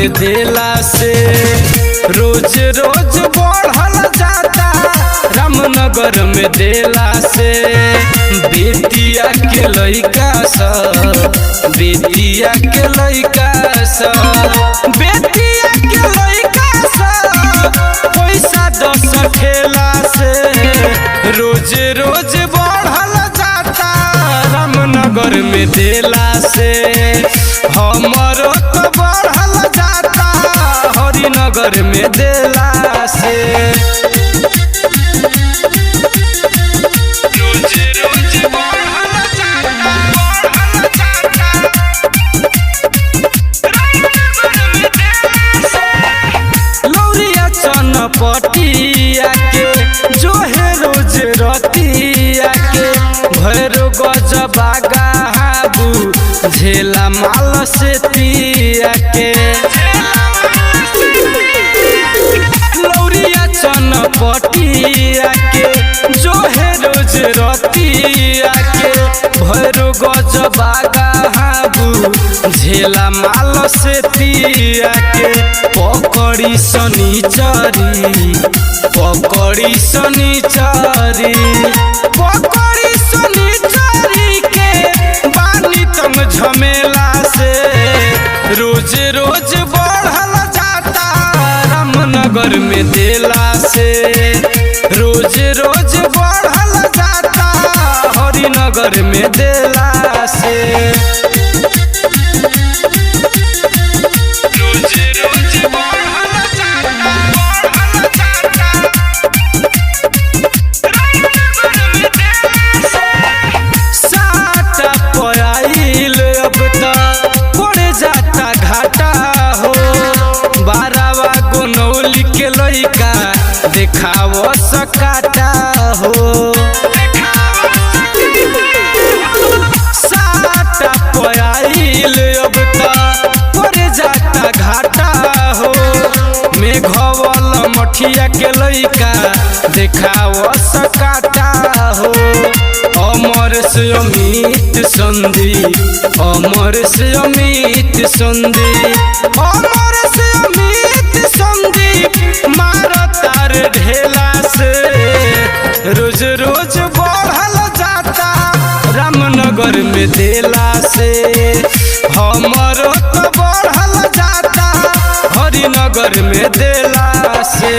में देला से रोज रोज बढ़ल जाता रामनगर में देला से। बेटिया के लइका सब बेटिया के लइका सब बेटिया के लइका सब पैसा 10 ठेला से रोज रोज बढ़ल जाता रामनगर में देला से। हमरो तो बढ़ल जाता हरिनगर में देला से। रोज रोज बढ़ल जाता रामनगर में देला से। लौरिया चनपटिया के जो है रोज रतिया के भैरो गजबा गाबू झेला माल से तिया के। लौरिया चनपटिया के जो है रोज रतिया के भैरो गजबा गाबू झेला माल से तिया के। पकड़ी शनिचरी पकड़ी शनिचरी पकड़ी शनिचरी के बानी तंग झमेला से रोज रोज बढ़ल जाता रामनगर में देला से। रोज रोज बढ़ल जाता हरिनगर में देला से। रोज रोज बढ़ल जाता रामनगर में देला से। साटा पयाइल अब तक पड़ जाता घाटा हो। बारावा गोनौली के लइका देखाव सकाटा हो। साटा पयाइल अब तक पड़ जाता घाटा हो। मेघवल मठिया के लइका देखाव सकाटा हो। अमर से अमित संदीप अमर से अमित संदीप अमर से अमित संदीप मारो तार ढेला से रोज रोज बढ़ल जाता रामनगर में देला से। हमरो तो बढ़ल जाता हरिनगर में देला से।